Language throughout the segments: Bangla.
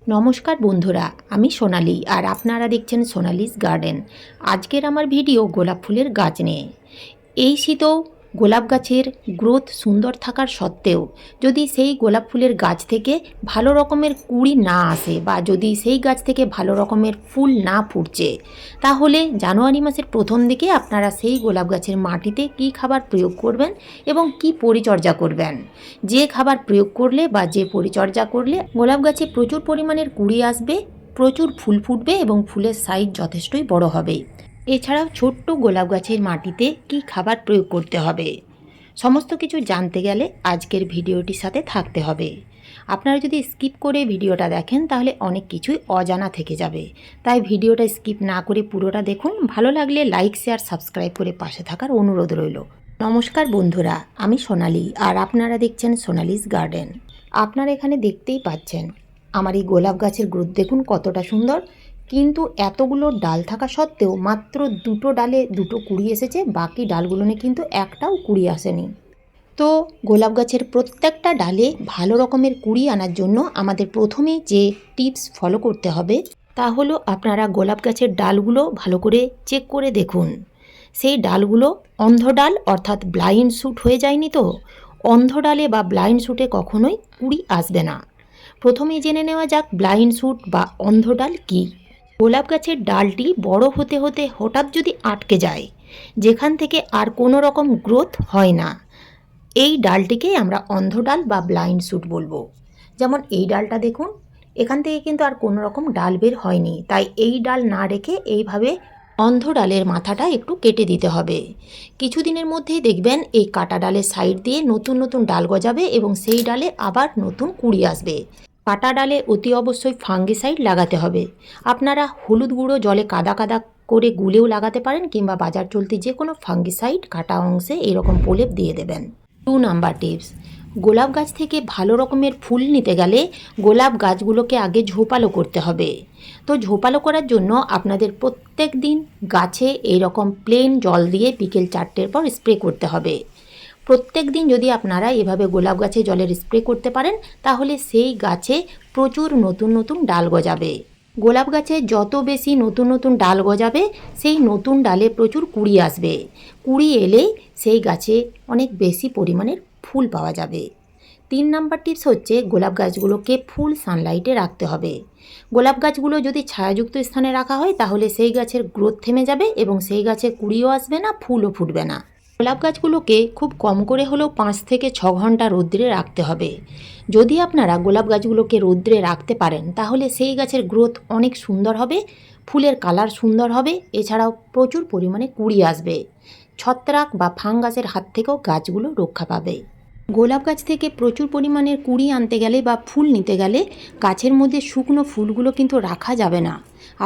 নমস্কার বন্ধুরা, আমি সোনালি আর আপনারা দেখছেন সোনালিস গার্ডেন। আজকের আমার ভিডিও গোলাপ ফুলের গাছ নিয়ে। এই শীতেও গোলাপ গাছের গ্রোথ সুন্দর থাকার সত্ত্বেও যদি সেই গোলাপ ফুলের গাছ থেকে ভালো রকমের কুঁড়ি না আসে বা যদি সেই গাছ থেকে ভালো রকমের ফুল না ফুটছে, তাহলে জানুয়ারি মাসের প্রথম দিকে আপনারা সেই গোলাপ গাছের মাটিতে কী খাবার প্রয়োগ করবেন এবং কি পরিচর্যা করবেন। যে খাবার প্রয়োগ করলে বা যে পরিচর্যা করলে গোলাপ গাছে প্রচুর পরিমাণের কুঁড়ি আসবে, প্রচুর ফুল ফুটবে এবং ফুলের সাইজ যথেষ্টই বড় হবে। এছাড়াও ছোট্ট গোলাপ গাছের মাটিতে কী খাবার প্রয়োগ করতে হবে, সমস্ত কিছু জানতে গেলে আজকের ভিডিওটির সাথে থাকতে হবে। আপনারা যদি স্কিপ করে ভিডিওটা দেখেন তাহলে অনেক কিছুই অজানা থেকে যাবে, তাই ভিডিওটা স্কিপ না করে পুরোটা দেখুন। ভালো লাগলে লাইক, শেয়ার, সাবস্ক্রাইব করে পাশে থাকার অনুরোধ রইল। নমস্কার বন্ধুরা, আমি সোনালি আর আপনারা দেখছেন সোনালিস গার্ডেন। আপনারা এখানে দেখতেই পাচ্ছেন আমার এই গোলাপ গাছের গ্রোথ দেখুন কতটা সুন্দর, কিন্তু এতগুলো ডাল থাকা সত্ত্বেও মাত্র দুটো ডালে দুটো কুঁড়ি এসেছে, বাকি ডালগুলোনে কিন্তু একটাও কুঁড়ি আসেনি। তো গোলাপ গাছের প্রত্যেকটা ডালে ভালো রকমের কুঁড়ি আনার জন্য আমাদের প্রথমেই যে টিপস ফলো করতে হবে তা হলো আপনারা গোলাপ গাছের ডালগুলো ভালো করে চেক করে দেখুন সেই ডালগুলো অন্ধ ডাল অর্থাৎ ব্লাইন্ড শ্যুট হয়ে যায়নি তো। অন্ধ ডালে বা ব্লাইন্ড শ্যুটে কখনোই কুঁড়ি আসবে না। প্রথমেই জেনে নেওয়া যাক ব্লাইন্ড শ্যুট বা অন্ধ ডাল কী। গোলাপ গাছের ডালটি বড় হতে হতে হঠাৎ যদি আটকে যায়, যেখান থেকে আর কোনো রকম গ্রোথ হয় না, এই ডালটিকেই আমরা অন্ধ ডাল বা ব্লাইন্ড শ্যুট বলবো। যেমন এই ডালটা দেখুন, এখান থেকে কিন্তু আর কোনো রকম ডাল বের হয়নি, তাই এই ডাল না রেখে এইভাবে অন্ধ ডালের মাথাটা একটু কেটে দিতে হবে। কিছুদিনের মধ্যেই দেখবেন এই কাটা ডালের সাইড দিয়ে নতুন নতুন ডাল গজাবে এবং সেই ডালে আবার নতুন কুঁড়ি আসবে। কাটা ডালে অতি অবশ্যই ফাঙ্গিসাইড লাগাতে হবে। আপনারা হলুদ গুঁড়ো জলে কাদা কাদা করে গুলেও লাগাতে পারেন, কিংবা বাজার চলতি যে কোনো ফাঙ্গিসাইড কাটা অংশে এইরকম প্রলেপ দিয়ে দেবেন। 2 নাম্বার টিপস, গোলাপ গাছ থেকে ভালো রকমের ফুল নিতে গেলে গোলাপ গাছগুলোকে আগে ঝোপালো করতে হবে। তো ঝোপালো করার জন্য আপনাদের প্রত্যেক দিন গাছে এইরকম প্লেন জল দিয়ে বিকেল 4টের পর স্প্রে করতে হবে। প্রত্যেক দিন যদি আপনারা এভাবে গোলাপ গাছে জলের স্প্রে করতে পারেন তাহলে সেই গাছে প্রচুর নতুন নতুন ডাল গজাবে। গোলাপ গাছে যত বেশি নতুন নতুন ডাল গজাবে সেই নতুন ডালে প্রচুর কুঁড়ি আসবে। কুঁড়ি এলেই সেই গাছে অনেক বেশি পরিমাণের ফুল পাওয়া যাবে। 3 নাম্বার টিপস হচ্ছে গোলাপ গাছগুলোকে ফুল সানলাইটে রাখতে হবে। গোলাপ গাছগুলো যদি ছায়াযুক্ত স্থানে রাখা হয় তাহলে সেই গাছের গ্রোথ থেমে যাবে এবং সেই গাছে কুঁড়িও আসবে না, ফুলও ফুটবে না। গোলাপ গাছগুলোকে খুব কম করে হলেও 5 থেকে 6 ঘন্টা রৌদ্রে রাখতে হবে। যদি আপনারা গোলাপ গাছগুলোকে রৌদ্রে রাখতে পারেন তাহলে সেই গাছের গ্রোথ অনেক সুন্দর হবে, ফুলের কালার সুন্দর হবে, এছাড়াও প্রচুর পরিমাণে কুঁড়ি আসবে। ছত্রাক বা ফাঙ্গাসের হাত থেকেও গাছগুলো রক্ষা পাবে। গোলাপ গাছ থেকে প্রচুর পরিমাণের কুঁড়ি আনতে গেলে বা ফুল নিতে গেলে গাছের মধ্যে শুকনো ফুলগুলো কিন্তু রাখা যাবে না।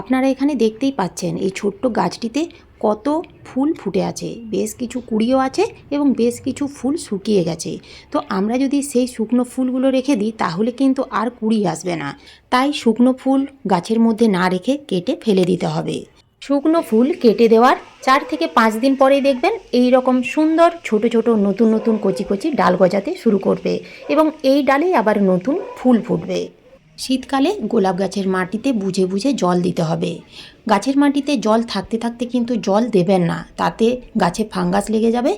আপনারা এখানে দেখতেই পাচ্ছেন এই ছোট্ট গাছটিতে কত ফুল ফুটে আছে, বেশ কিছু কুঁড়িও আছে এবং বেশ কিছু ফুল শুকিয়ে গেছে। তো আমরা যদি সেই শুকনো ফুলগুলো রেখে দিই তাহলে কিন্তু আর কুঁড়ি আসবে না, তাই শুকনো ফুল গাছের মধ্যে না রেখে কেটে ফেলে দিতে হবে। শুকনো ফুল কেটে দেওয়ার 4 থেকে 5 দিন পরেই দেখবেন এই রকম সুন্দর ছোট ছোট নতুন নতুন কচি কচি ডাল গজাতে শুরু করবে এবং এই ডালেই আবার নতুন ফুল ফুটবে। শীতকালে গোলাপ গাছের মাটিতে বুঝে বুঝে জল দিতে হবে। গাছের মাটিতে জল থাকতে থাকতে কিন্তু জল দেবেন না, তাতে গাছে ফাঙ্গাস লেগে যাবে,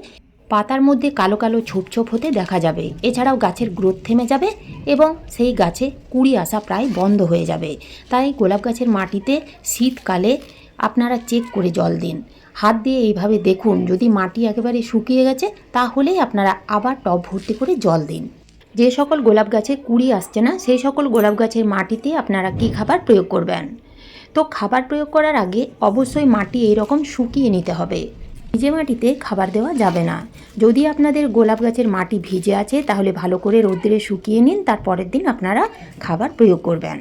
পাতার মধ্যে কালো কালো ছোপ ছোপ হতে দেখা যাবে। এছাড়াও গাছের গ্রোথ থেমে যাবে এবং সেই গাছে কুঁড়ি আসা প্রায় বন্ধ হয়ে যাবে। তাই গোলাপ গাছের মাটিতে শীতকালে আপনারা চেক করে জল দিন। হাত দিয়ে এইভাবে দেখুন, যদি মাটি একেবারে শুকিয়ে গেছে তাহলেই আপনারা আবার টব ভর্তি করে জল দিন। যে সকল গোলাপ গাছে কুঁড়ি আসছে না সেই সকল গোলাপ গাছের মাটিতে আপনারা কী খাবার প্রয়োগ করবেন। তো খাবার প্রয়োগ করার আগে অবশ্যই মাটি এইরকম শুকিয়ে নিতে হবে। ভিজে মাটিতে খাবার দেওয়া যাবে না। যদি আপনাদের গোলাপ গাছের মাটি ভিজে আছে তাহলে ভালো করে রোদ্রে শুকিয়ে নিন, তার পরের দিন আপনারা খাবার প্রয়োগ করবেন।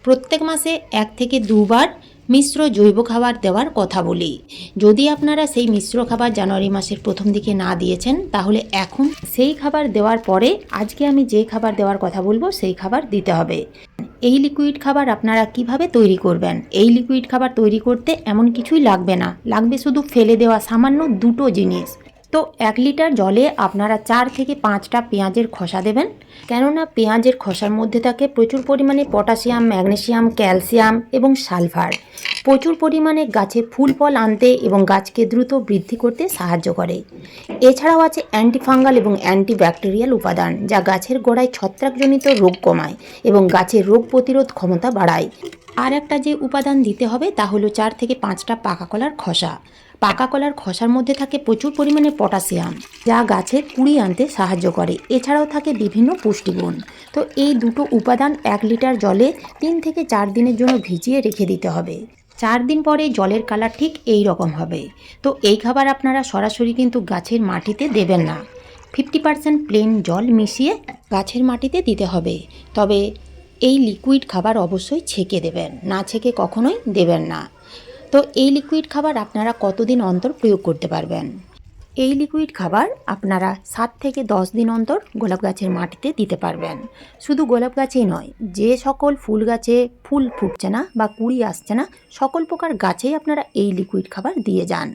প্রত্যেক মাসে 1 থেকে 2 বার মিশ্র জৈব খাবার দেওয়ার কথা বলি। যদি আপনারা সেই মিশ্র খাবার জানুয়ারি মাসের প্রথম দিকে না দিয়েছেন তাহলে এখন সেই খাবার দেওয়ার পরে আজকে আমি যে খাবার দেওয়ার কথা বলবো সেই খাবার দিতে হবে। এই লিকুইড খাবার আপনারা কিভাবে তৈরি করবেন? এই লিকুইড খাবার তৈরি করতে এমন কিছুই লাগবে না, লাগবে শুধু ফেলে দেওয়া সামান্য 2টো জিনিস। তো 1 লিটার জলে আপনারা 4 থেকে 5টা পেঁয়াজের খোসা দেবেন, কেননা পেঁয়াজের খোসার মধ্যে থাকে প্রচুর পরিমাণে পটাশিয়াম, ম্যাগনেসিয়াম, ক্যালসিয়াম এবং সালফার। প্রচুর পরিমাণে গাছে ফুল ফল আনতে এবং গাছকে দ্রুত বৃদ্ধি করতে সাহায্য করে। এছাড়াও আছে অ্যান্টিফাঙ্গাল এবং অ্যান্টিব্যাকটেরিয়াল উপাদান, যা গাছের গোড়ায় ছত্রাকজনিত রোগ কমায় এবং গাছের রোগ প্রতিরোধ ক্ষমতা বাড়ায়। আর একটা যে উপাদান দিতে হবে তা হলো 4 থেকে 5টা পাকা কলার খোসা। পাকা কলার খোসার মধ্যে থাকে প্রচুর পরিমাণে পটাশিয়াম, যা গাছের কুঁড়ি আনতে সাহায্য করে। এছাড়াও থাকে বিভিন্ন পুষ্টিগুণ। তো এই দুটো উপাদান 1 লিটার জলে 3 থেকে 4 দিনের জন্য ভিজিয়ে রেখে দিতে হবে। 4 দিন পরে জলের কালার ঠিক এই রকম হবে। তো এই খাবার আপনারা সরাসরি কিন্তু গাছের মাটিতে দেবেন না, 50% প্লেন জল মিশিয়ে গাছের মাটিতে দিতে হবে। তবে এই লিকুইড খাবার অবশ্যই ছেঁকে দেবেন, না ছেঁকে কখনোই দেবেন না। তো এই লিকুইড খাবার আপনারা কতদিন অন্তর প্রয়োগ করতে পারবেন? এই লিকুইড খাবার আপনারা 7 থেকে 10 দিন অন্তর গোলাপ গাছের মাটিতে দিতে পারবেন। শুধু গোলাপ গাছেই নয়, যে সকল ফুল গাছে ফুল ফুটছে না বা কুঁড়ি আসছে না, সকল প্রকার গাছেই আপনারা এই লিকুইড খাবার দিয়ে যান।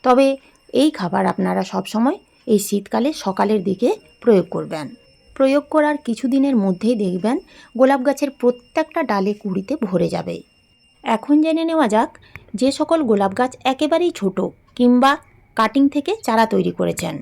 তবে এই খাবার আপনারা সবসময় এই শীতকালে সকালের দিকে প্রয়োগ করবেন। প্রয়োগ করার কিছুদিনের মধ্যেই দেখবেন গোলাপ গাছের প্রত্যেকটা ডালে কুঁড়িতে ভরে যাবে। এখন জেনে নেওয়া যাক, যে সকল গোলাপ গাছ একেবারেই ছোট কিংবা কাটিং থেকে চারা তৈরি করেছেন,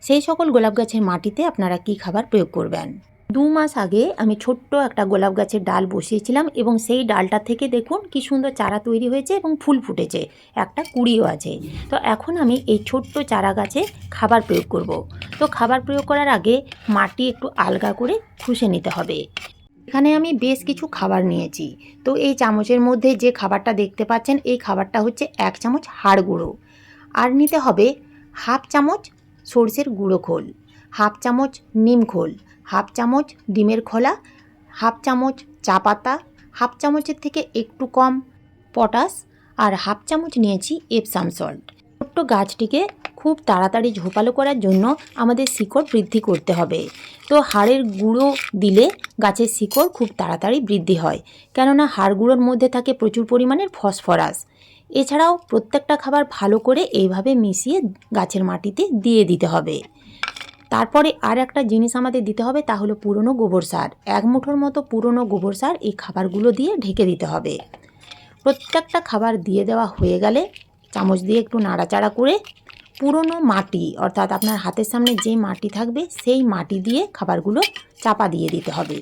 সেই সকল গোলাপ গাছের মাটিতে আপনারা কি খাবার প্রয়োগ করবেন। 2 মাস আগে আমি ছোট্ট একটা গোলাপ গাছের ডাল বসিয়েছিলাম এবং সেই ডালটা থেকে দেখুন কি সুন্দর চারা তৈরি হয়েছে এবং ফুল ফুটেছে, একটা কুঁড়িও আছে। তো এখন আমি এই ছোট্ট চারা গাছে খাবার প্রয়োগ করব। তো খাবার প্রয়োগ করার আগে মাটি একটু আলগা করে খুশে নিতে হবে। এখানে আমি বেশ কিছু খাবার নিয়েছি। তো এই চামচের মধ্যে যে খাবারটা দেখতে পাচ্ছেন, এই খাবারটা হচ্ছে 1 চামচ হাড় গুঁড়ো। আর নিতে হবে 1/2 চামচ সরষের গুঁড়ো খোল, 1/2 চামচ নিম খোল, 1/2 চামচ ডিমের খোলা, 1/2 চামচ চা পাতা, 1/2 চামচের থেকে একটু কম পটাশ, আর 1/2 চামচ নিয়েছি এপসাম সল্ট। ছোট্ট গাছটিকে খুব তাড়াতাড়ি ঝোপালো করার জন্য আমাদের শিকড় বৃদ্ধি করতে হবে। তো হাড়ের গুঁড়ো দিলে গাছের শিকড় খুব তাড়াতাড়ি বৃদ্ধি হয়, কেননা হাড় গুঁড়োর মধ্যে থাকে প্রচুর পরিমাণের ফসফরাস। এছাড়াও প্রত্যেকটা খাবার ভালো করে এইভাবে মিশিয়ে গাছের মাটিতে দিয়ে দিতে হবে। তারপরে আর একটা জিনিস আমাদের দিতে হবে, তা হলো পুরনো গোবর সার। 1 মুঠোর মতো পুরনো গোবর সার এই খাবারগুলো দিয়ে ঢেকে দিতে হবে। প্রত্যেকটা খাবার দিয়ে দেওয়া হয়ে গেলে চামচ দিয়ে একটু নাড়াচাড়া করে পুরনো মাটি, অর্থাৎ আপনার হাতের সামনে যে মাটি থাকবে সেই মাটি দিয়ে খাবারগুলো চাপা দিয়ে দিতে হবে।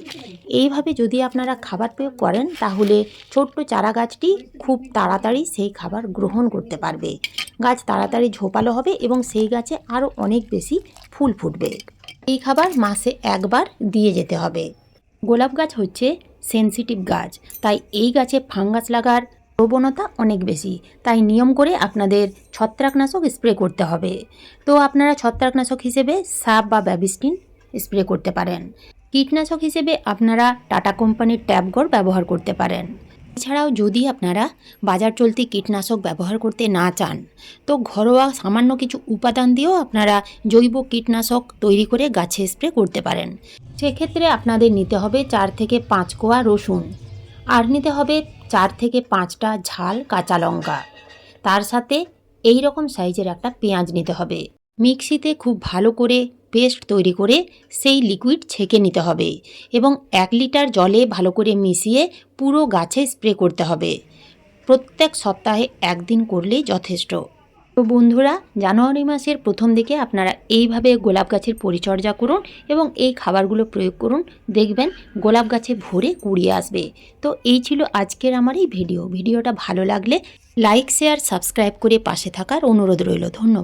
এইভাবে যদি আপনারা খাবার প্রয়োগ করেন তাহলে ছোট্ট চারা গাছটি খুব তাড়াতাড়ি সেই খাবার গ্রহণ করতে পারবে। গাছ তাড়াতাড়ি ঝোপালো হবে এবং সেই গাছে আরও অনেক বেশি ফুল ফুটবে। এই খাবার মাসে 1 বার দিয়ে যেতে হবে। গোলাপ গাছ হচ্ছে সেনসিটিভ গাছ, তাই এই গাছে ফাঙ্গাস লাগার প্রবণতা অনেক বেশি। তাই নিয়ম করে আপনাদের ছত্রাকনাশক স্প্রে করতে হবে। তো আপনারা ছত্রাকনাশক হিসেবে সাপ বা ব্যাবিস্টিন স্প্রে করতে পারেন। কীটনাশক হিসেবে আপনারা টাটা কোম্পানির ট্যাবগড় ব্যবহার করতে পারেন। এছাড়াও যদি আপনারা বাজার চলতি কীটনাশক ব্যবহার করতে না চান, তো ঘরোয়া সামান্য কিছু উপাদান দিয়েও আপনারা জৈব কীটনাশক তৈরি করে গাছে স্প্রে করতে পারেন। সেক্ষেত্রে আপনাদের নিতে হবে 4 থেকে 5 কোয়া রসুন, আর নিতে হবে 4 থেকে 5টা ঝাল কাঁচা লঙ্কা। তার সাথে এই রকম সাইজের একটা পেঁয়াজ নিতে হবে। মিক্সিতে খুব ভালো করে পেস্ট তৈরি করে সেই লিকুইড ছেঁকে নিতে হবে এবং 1 লিটার জলে ভালো করে মিশিয়ে পুরো গাছে স্প্রে করতে হবে। প্রত্যেক সপ্তাহে 1 দিন করলেই যথেষ্ট। তো বন্ধুরা, জানুয়ারি মাসের প্রথম দিকে আপনারা এইভাবে গোলাপ গাছের পরিচর্যা করুন এবং এই খাবারগুলো প্রয়োগ করুন, দেখবেন গোলাপ গাছে ভরে কুঁড়িয়ে আসবে। তো এই ছিল আজকের আমার এই ভিডিওটা ভালো লাগলে লাইক, শেয়ার, সাবস্ক্রাইব করে পাশে থাকার অনুরোধ রইল। ধন্যবাদ।